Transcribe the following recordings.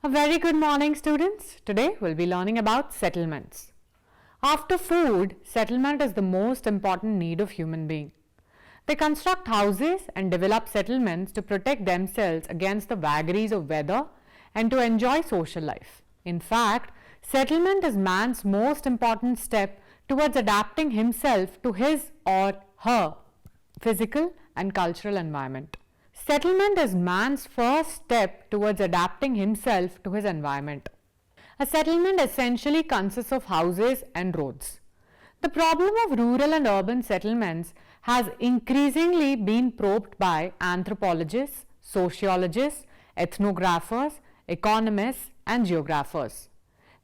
A very good morning, students. Today we'll be learning about settlements. After food, settlement is the most important need of human being. They construct houses and develop settlements to protect themselves against the vagaries of weather and to enjoy social life. In fact, settlement is man's most important step towards adapting himself to his or her physical and cultural environment. Settlement is man's first step towards adapting himself to his environment. A settlement essentially consists of houses and roads. The problem of rural and urban settlements has increasingly been probed by anthropologists, sociologists, ethnographers, economists, and geographers.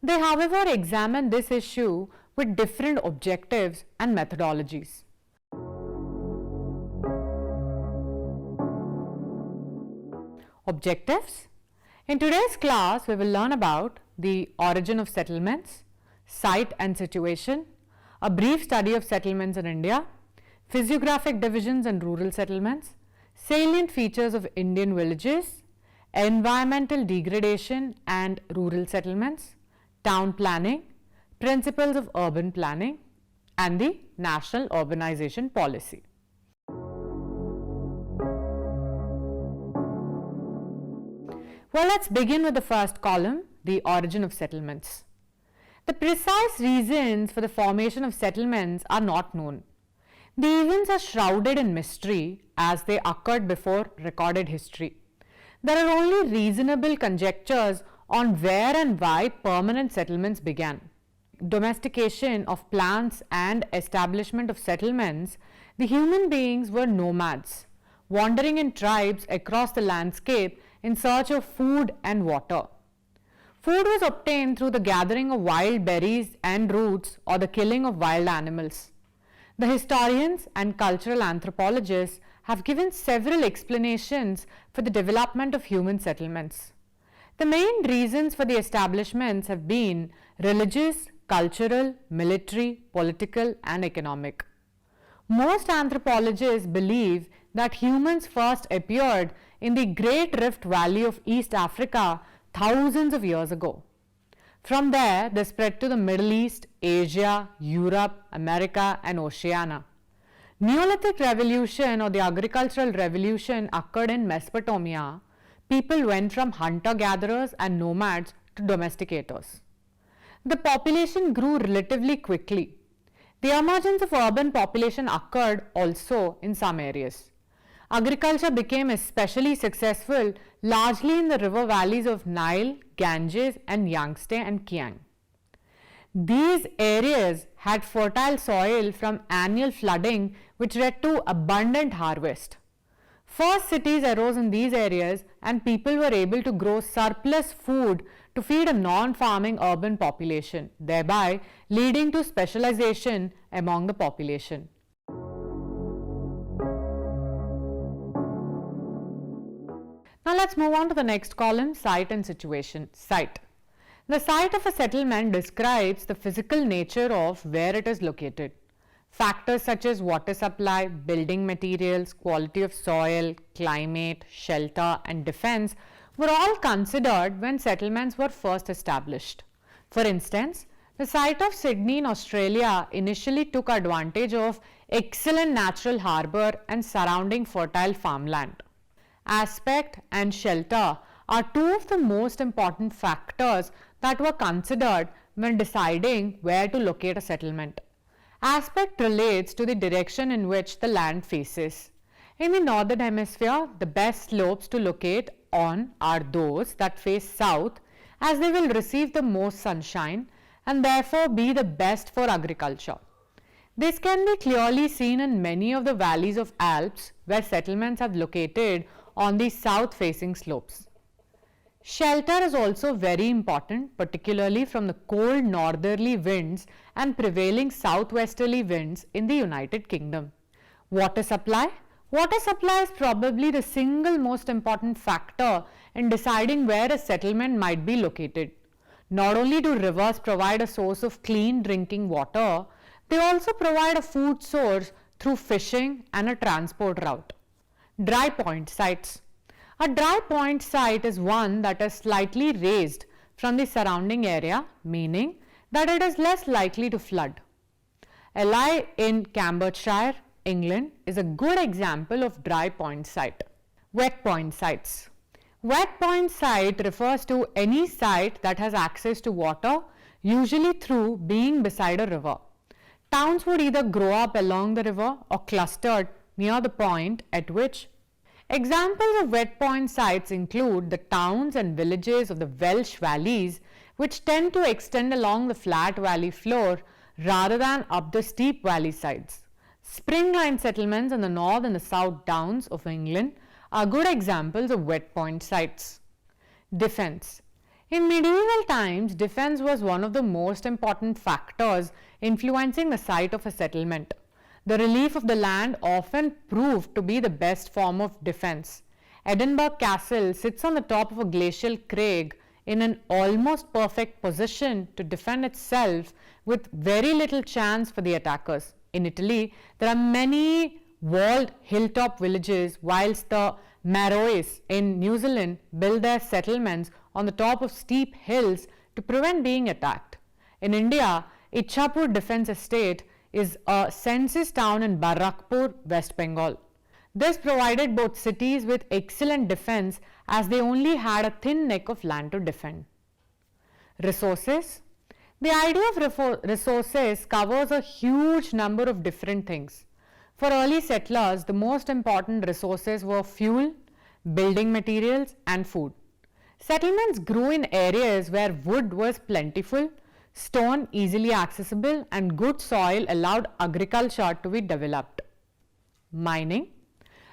They, however, examine this issue with different objectives and methodologies. Objectives. In today's class, we will learn about the origin of settlements, site and situation, a brief study of settlements in India, physiographic divisions and rural settlements, salient features of Indian villages, environmental degradation and rural settlements, town planning, principles of urban planning, and the national urbanization policy. Well, let's begin with the first column, the origin of settlements. The precise reasons for the formation of settlements are not known. The events are shrouded in mystery as they occurred before recorded history. There are only reasonable conjectures on where and why permanent settlements began. Domestication of plants and establishment of settlements, the human beings were nomads, wandering in tribes across the landscape in search of food and water. Food was obtained through the gathering of wild berries and roots or the killing of wild animals. The historians and cultural anthropologists have given several explanations for the development of human settlements. The main reasons for the establishments have been religious, cultural, military, political, and economic. Most anthropologists believe that humans first appeared in the Great Rift Valley of East Africa thousands of years ago. From there, they spread to the Middle East, Asia, Europe, America, and Oceania. Neolithic revolution or the agricultural revolution occurred in Mesopotamia. People went from hunter-gatherers and nomads to domesticators. The population grew relatively quickly. The emergence of urban population occurred also in some areas. Agriculture became especially successful largely in the river valleys of Nile, Ganges, and Yangtze and Kiang. These areas had fertile soil from annual flooding, which led to abundant harvest. First cities arose in these areas, and people were able to grow surplus food to feed a non-farming urban population, thereby leading to specialization among the population. Now let's move on to the next column, site and situation. Site. The site of a settlement describes the physical nature of where it is located. Factors such as water supply, building materials, quality of soil, climate, shelter, and defense were all considered when settlements were first established. For instance, the site of Sydney in Australia initially took advantage of excellent natural harbour and surrounding fertile farmland. Aspect and shelter are two of the most important factors that were considered when deciding where to locate a settlement. Aspect relates to the direction in which the land faces. In the northern hemisphere, the best slopes to locate on are those that face south, as they will receive the most sunshine and therefore be the best for agriculture. This can be clearly seen in many of the valleys of Alps where settlements have located on the south-facing slopes. Shelter is also very important, particularly from the cold northerly winds and prevailing southwesterly winds in the United Kingdom. Water supply. Water supply is probably the single most important factor in deciding where a settlement might be located. Not only do rivers provide a source of clean drinking water, they also provide a food source through fishing and a transport route. Dry point sites. A dry point site is one that is slightly raised from the surrounding area, meaning that it is less likely to flood. Ely in Cambridgeshire, England is a good example of dry point site. Wet point sites. Wet point site refers to any site that has access to water, usually through being beside a river. Towns would either grow up along the river or clustered near the point at which. Examples of wet point sites include the towns and villages of the Welsh valleys, which tend to extend along the flat valley floor rather than up the steep valley sides. Springline settlements in the north and the south downs of England are good examples of wet point sites. Defense. In medieval times, defense was one of the most important factors influencing the site of a settlement. The relief of the land often proved to be the best form of defense. Edinburgh Castle sits on the top of a glacial crag in an almost perfect position to defend itself with very little chance for the attackers. In Italy, there are many walled hilltop villages, whilst the Maoris in New Zealand build their settlements on the top of steep hills to prevent being attacked. In India, Ichhapur Defence Estate is a census town in Barakpur, West Bengal. This provided both cities with excellent defense as they only had a thin neck of land to defend. Resources. The idea of resources covers a huge number of different things. For early settlers, the most important resources were fuel, building materials, and food. Settlements grew in areas where wood was plentiful, stone easily accessible, and good soil allowed agriculture to be developed. Mining.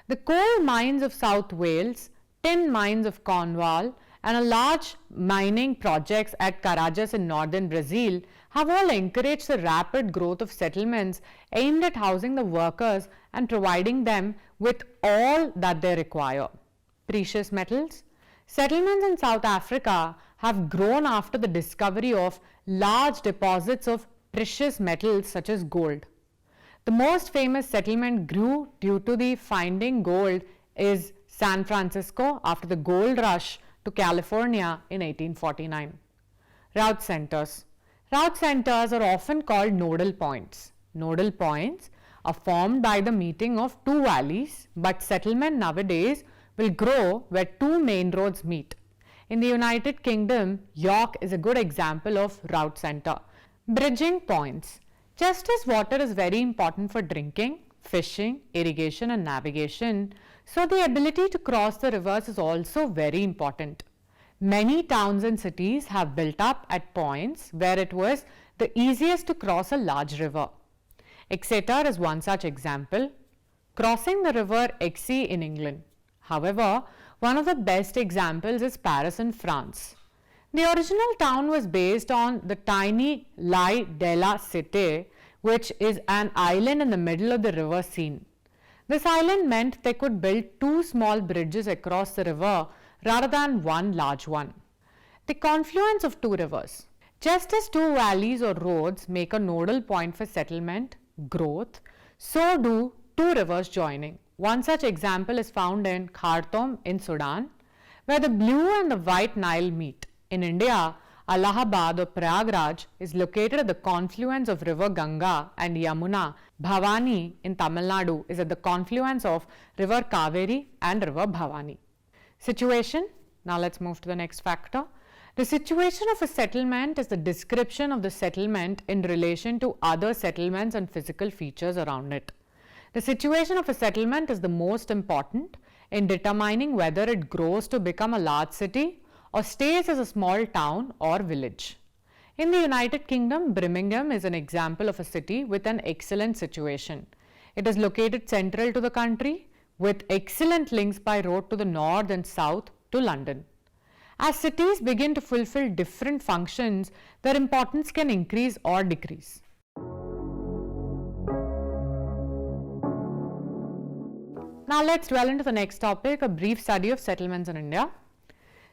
The coal mines of South Wales, tin mines of Cornwall, and a large mining projects at Carajás in northern Brazil have all encouraged the rapid growth of settlements aimed at housing the workers and providing them with all that they require. Precious metals. Settlements in South Africa have grown after the discovery of large deposits of precious metals such as gold. The most famous settlement grew due to the finding gold is San Francisco after the gold rush to California in 1849. Route centers. Route centers are often called nodal points. Nodal points are formed by the meeting of two valleys, but settlement nowadays will grow where two main roads meet. In the United Kingdom, York is a good example of route center. Bridging points. Just as water is very important for drinking, fishing, irrigation and navigation, so the ability to cross the rivers is also very important. Many towns and cities have built up at points where it was the easiest to cross a large river. Exeter is one such example, crossing the river Exe in England. However, one of the best examples is Paris in France. The original town was based on the tiny L'Île de la Cité, which is an island in the middle of the river Seine. This island meant they could build two small bridges across the river rather than one large one. The confluence of two rivers. Just as two valleys or roads make a nodal point for settlement, growth, so do two rivers joining. One such example is found in Khartoum in Sudan, where the blue and the white Nile meet. In India, Allahabad or Prayagraj is located at the confluence of river Ganga and Yamuna. Bhavani in Tamil Nadu is at the confluence of river Kaveri and river Bhavani. Situation. Now let's move to the next factor. The situation of a settlement is the description of the settlement in relation to other settlements and physical features around it. The situation of a settlement is the most important in determining whether it grows to become a large city or stays as a small town or village. In the United Kingdom, Birmingham is an example of a city with an excellent situation. It is located central to the country with excellent links by road to the north and south to London. As cities begin to fulfill different functions, their importance can increase or decrease. Now let's dwell into the next topic, a brief study of settlements in India.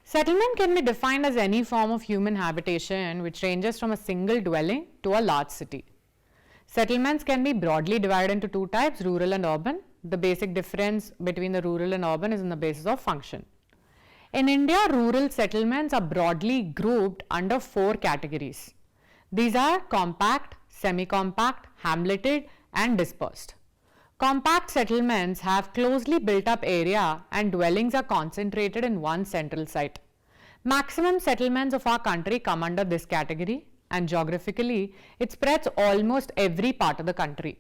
Settlement can be defined as any form of human habitation which ranges from a single dwelling to a large city. Settlements can be broadly divided into two types, rural and urban. The basic difference between the rural and urban is on the basis of function. In India, rural settlements are broadly grouped under 4 categories. These are compact, semi-compact, hamleted and dispersed. Compact settlements have closely built up area and dwellings are concentrated in one central site. Maximum settlements of our country come under this category, and geographically it spreads almost every part of the country.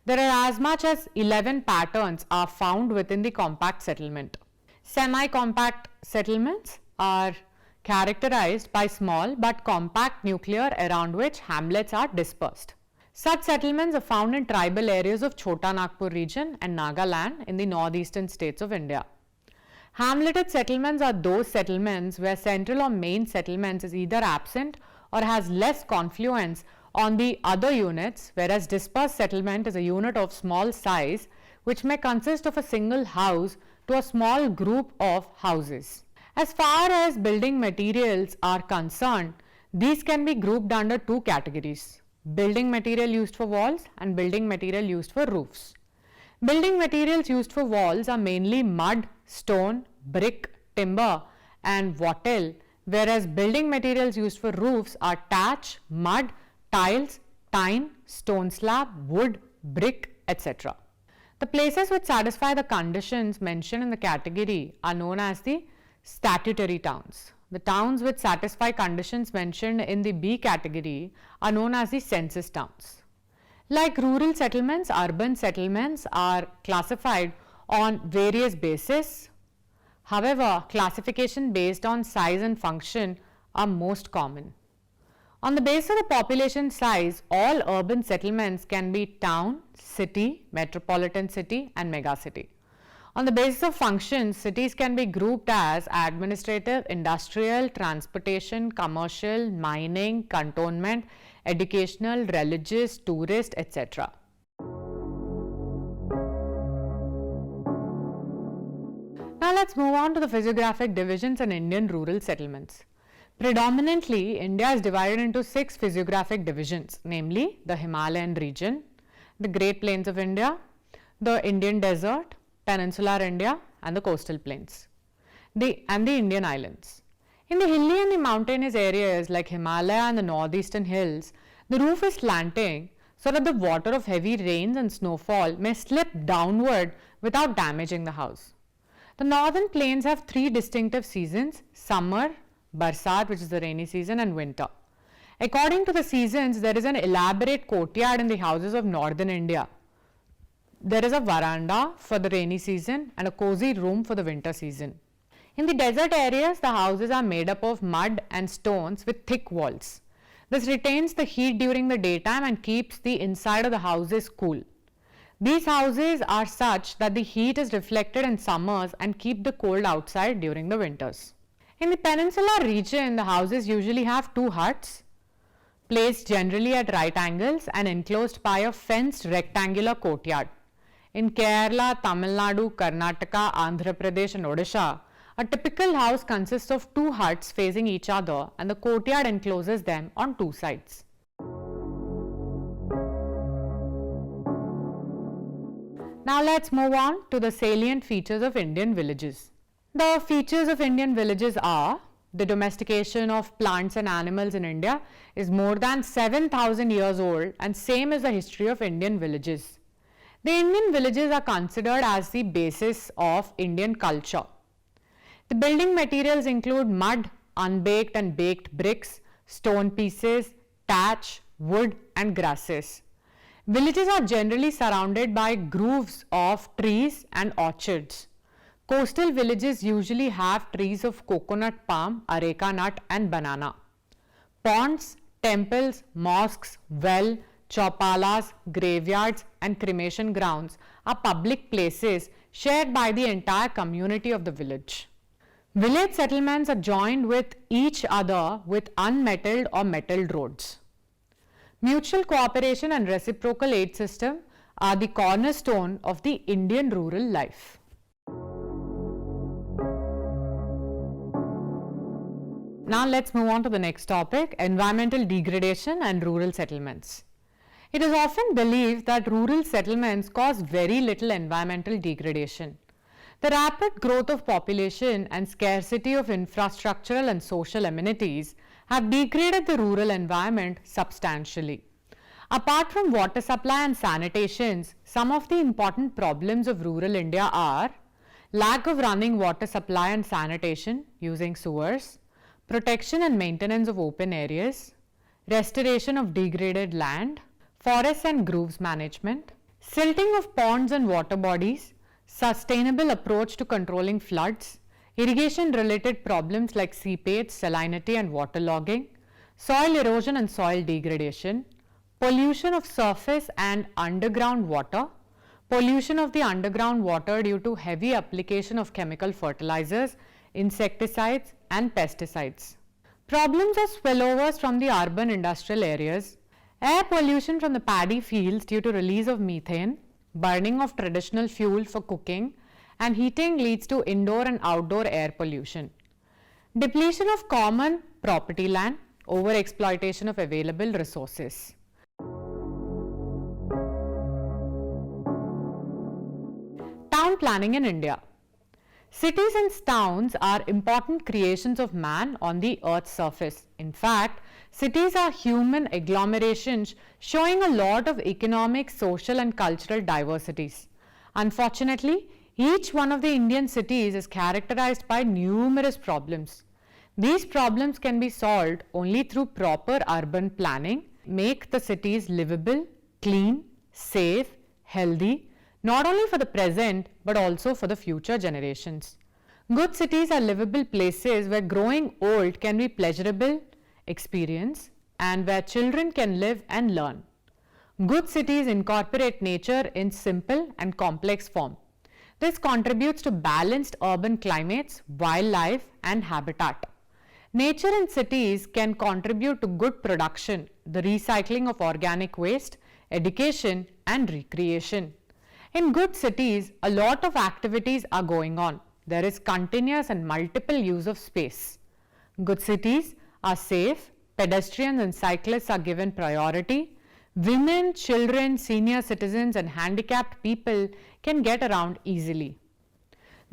There are as much as 11 patterns are found within the compact settlement. Semi-compact settlements are characterized by small but compact nuclei around which hamlets are dispersed. Such settlements are found in tribal areas of Chota Nagpur region and Nagaland in the northeastern states of India. Hamleted settlements are those settlements where central or main settlements is either absent or has less confluence on the other units, whereas dispersed settlement is a unit of small size which may consist of a single house to a small group of houses. As far as building materials are concerned, these can be grouped under 2 categories: building material used for walls and building material used for roofs. Building materials used for walls are mainly mud, stone, brick, timber and wattle, whereas building materials used for roofs are thatch, mud, tiles, tine, stone slab, wood, brick, etc. The places which satisfy the conditions mentioned in the category are known as the statutory towns. The towns which satisfy conditions mentioned in the B category are known as the census towns. Like rural settlements, urban settlements are classified on various bases. However, classification based on size and function are most common. On the basis of the population size, all urban settlements can be town, city, metropolitan city and megacity. On the basis of functions, cities can be grouped as administrative, industrial, transportation, commercial, mining, cantonment, educational, religious, tourist, etc. Now let's move on to the physiographic divisions in Indian rural settlements. Predominantly, India is divided into 6 physiographic divisions, namely the Himalayan region, the Great Plains of India, the Indian desert, peninsular India and the coastal plains, and the Indian islands. In the hilly and the mountainous areas like Himalaya and the northeastern hills, the roof is slanting so that the water of heavy rains and snowfall may slip downward without damaging the house. The northern plains have 3 distinctive seasons: summer, Barsat, which is the rainy season, and winter. According to the seasons, there is an elaborate courtyard in the houses of northern India. There is a veranda for the rainy season and a cozy room for the winter season. In the desert areas, the houses are made up of mud and stones with thick walls. This retains the heat during the daytime and keeps the inside of the houses cool. These houses are such that the heat is reflected in summers and keep the cold outside during the winters. In the peninsular region, the houses usually have 2 huts, placed generally at right angles and enclosed by a fenced rectangular courtyard. In Kerala, Tamil Nadu, Karnataka, Andhra Pradesh and Odisha, a typical house consists of 2 huts facing each other and the courtyard encloses them on 2 sides. Now let's move on to the salient features of Indian villages. The features of Indian villages are: the domestication of plants and animals in India is more than 7,000 years old and same is the history of Indian villages. The Indian villages are considered as the basis of Indian culture. The building materials include mud, unbaked and baked bricks, stone pieces, thatch, wood and grasses. Villages are generally surrounded by groves of trees and orchards. Coastal villages usually have trees of coconut palm, areca nut and banana. Ponds, temples, mosques, well, chaupalas, graveyards and cremation grounds are public places shared by the entire community of the village. Village settlements are joined with each other with unmetalled or metalled roads. Mutual cooperation and reciprocal aid system are the cornerstone of the Indian rural life. Now let's move on to the next topic: environmental degradation and rural settlements. It is often believed that rural settlements cause very little environmental degradation. The rapid growth of population and scarcity of infrastructural and social amenities have degraded the rural environment substantially. Apart from water supply and sanitations, some of the important problems of rural India are lack of running water supply and sanitation using sewers, protection and maintenance of open areas, restoration of degraded land, forests and groves management, silting of ponds and water bodies, sustainable approach to controlling floods, irrigation related problems like seepage, salinity and waterlogging, soil erosion and soil degradation, pollution of surface and underground water, pollution of the underground water due to heavy application of chemical fertilizers, insecticides and pesticides. Problems of spillovers from the urban industrial areas, air pollution from the paddy fields due to release of methane, burning of traditional fuel for cooking and heating leads to indoor and outdoor air pollution. Depletion of common property land, over exploitation of available resources. Town planning in India. Cities and towns are important creations of man on the earth's surface. In fact, cities are human agglomerations showing a lot of economic, social and cultural diversities. Unfortunately, each one of the Indian cities is characterized by numerous problems. These problems can be solved only through proper urban planning, make the cities livable, clean, safe, healthy, not only for the present but also for the future generations. Good cities are livable places where growing old can be pleasurable experience and where children can live and learn. Good cities incorporate nature in simple and complex form. This contributes to balanced urban climates, wildlife and habitat. Nature in cities can contribute to good production, the recycling of organic waste, education and recreation. In good cities, a lot of activities are going on. There is continuous and multiple use of space. Good cities are safe, pedestrians and cyclists are given priority. Women, children, senior citizens and handicapped people can get around easily.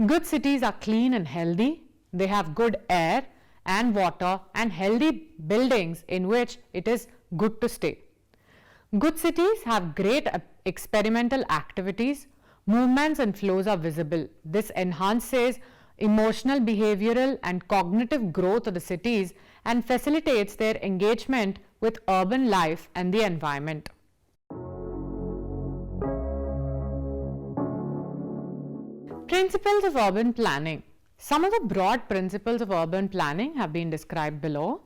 Good cities are clean and healthy. They have good air and water and healthy buildings in which it is good to stay. Good cities have great experimental activities, movements and flows are visible. This enhances emotional, behavioral and cognitive growth of the cities and facilitates their engagement with urban life and the environment. Principles of urban planning. Some of the broad principles of urban planning have been described below.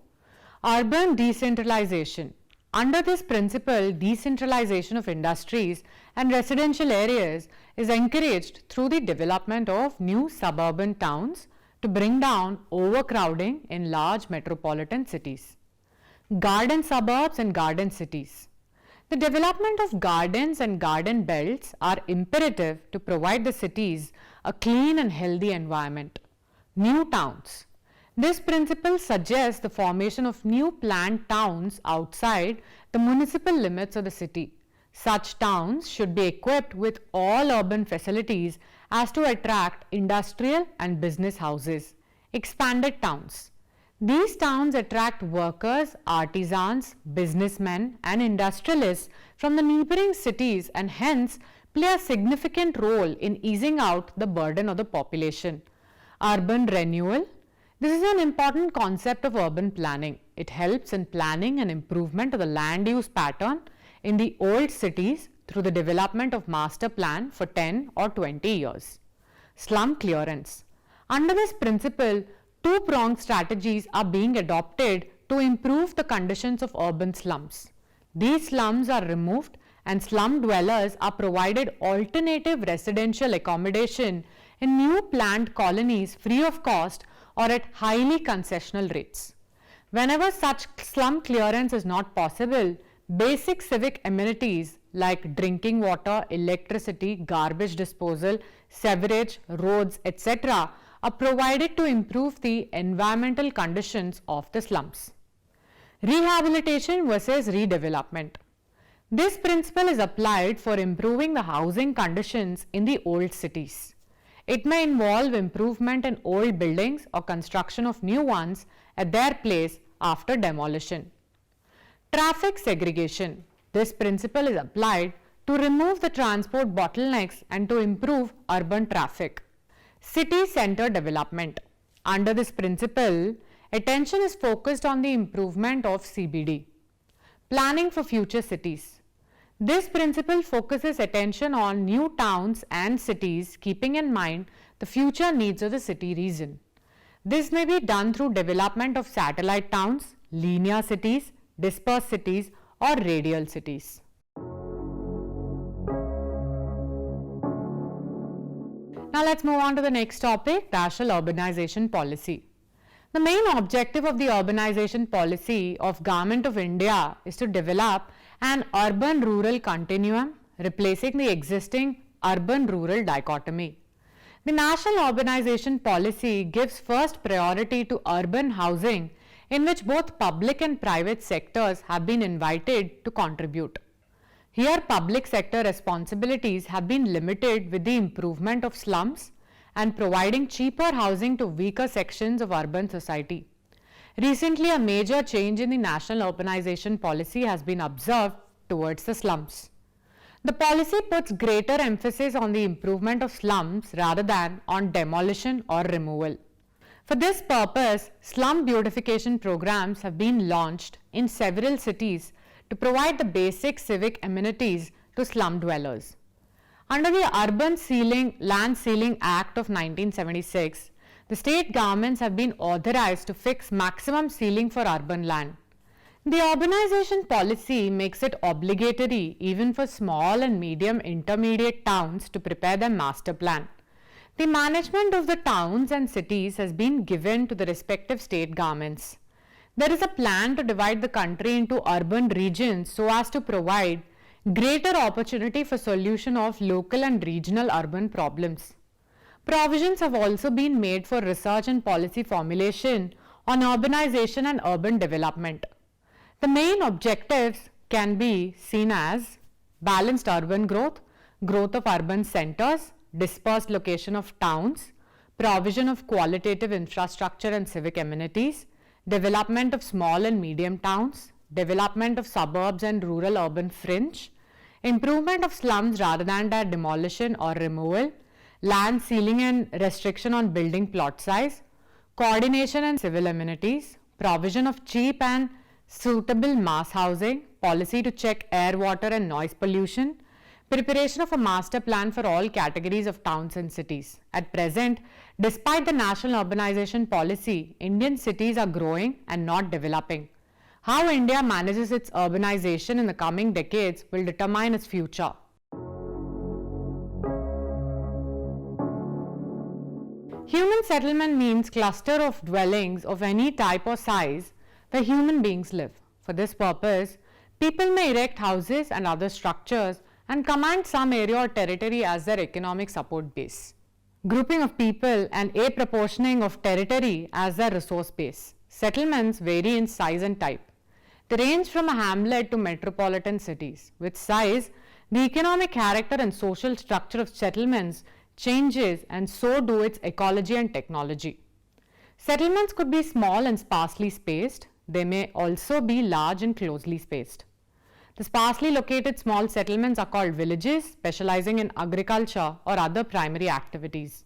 Urban decentralization. Under this principle, decentralization of industries and residential areas is encouraged through the development of new suburban towns to bring down overcrowding in large metropolitan cities. Garden suburbs and garden cities. The development of gardens and garden belts are imperative to provide the cities a clean and healthy environment. New towns. This principle suggests the formation of new planned towns outside the municipal limits of the city. Such towns should be equipped with all urban facilities as to attract industrial and business houses. Expanded towns. These towns attract workers, artisans, businessmen and industrialists from the neighboring cities and hence play a significant role in easing out the burden of the population. Urban renewal. This is an important concept of urban planning. It helps in planning and improvement of the land use pattern in the old cities through the development of master plan for 10 or 20 years. Slum clearance. Under this principle, two-pronged strategies are being adopted to improve the conditions of urban slums. These slums are removed and slum dwellers are provided alternative residential accommodation in new planned colonies free of cost or at highly concessional rates. Whenever such slum clearance is not possible, basic civic amenities like drinking water, electricity, garbage disposal, sewerage, roads, etc. are provided to improve the environmental conditions of the slums. Rehabilitation versus redevelopment. This principle is applied for improving the housing conditions in the old cities. It may involve improvement in old buildings or construction of new ones at their place after demolition. Traffic segregation. This principle is applied to remove the transport bottlenecks and to improve urban traffic. City centre development. Under this principle, attention is focused on the improvement of CBD. Planning for future cities. This principle focuses attention on new towns and cities, keeping in mind the future needs of the city region. This may be done through development of satellite towns, linear cities, dispersed cities, or radial cities. Now let's move on to the next topic, national urbanization policy. The main objective of the urbanization policy of Government of India is to develop an urban-rural continuum, replacing the existing urban-rural dichotomy. The national urbanization policy gives first priority to urban housing, in which both public and private sectors have been invited to contribute. Here, public sector responsibilities have been limited with the improvement of slums and providing cheaper housing to weaker sections of urban society. Recently, a major change in the national urbanization policy has been observed towards the slums. The policy puts greater emphasis on the improvement of slums rather than on demolition or removal. For this purpose, slum beautification programs have been launched in several cities to provide the basic civic amenities to slum dwellers. Under the Urban Land Ceiling Act of 1976, the state governments have been authorized to fix maximum ceiling for urban land. The urbanization policy makes it obligatory even for small and medium intermediate towns to prepare their master plan. The management of the towns and cities has been given to the respective state governments. There is a plan to divide the country into urban regions so as to provide greater opportunity for solution of local and regional urban problems. Provisions have also been made for research and policy formulation on urbanization and urban development. The main objectives can be seen as balanced urban growth, growth of urban centers, dispersed location of towns, provision of qualitative infrastructure and civic amenities, development of small and medium towns, development of suburbs and rural urban fringe, improvement of slums rather than their demolition or removal, land ceiling and restriction on building plot size, coordination and civil amenities, provision of cheap and suitable mass housing, policy to check air, water and noise pollution, preparation of a master plan for all categories of towns and cities. At present, despite the national urbanization policy, Indian cities are growing and not developing. How India manages its urbanization in the coming decades will determine its future. Human settlement means cluster of dwellings of any type or size where human beings live. For this purpose, people may erect houses and other structures and command some area or territory as their economic support base. Grouping of people and a proportioning of territory as their resource base. Settlements vary in size and type. They range from a hamlet to metropolitan cities. With size, the economic character and social structure of settlements changes, and so do its ecology and technology. Settlements could be small and sparsely spaced. They may also be large and closely spaced. The sparsely located small settlements are called villages, specializing in agriculture or other primary activities.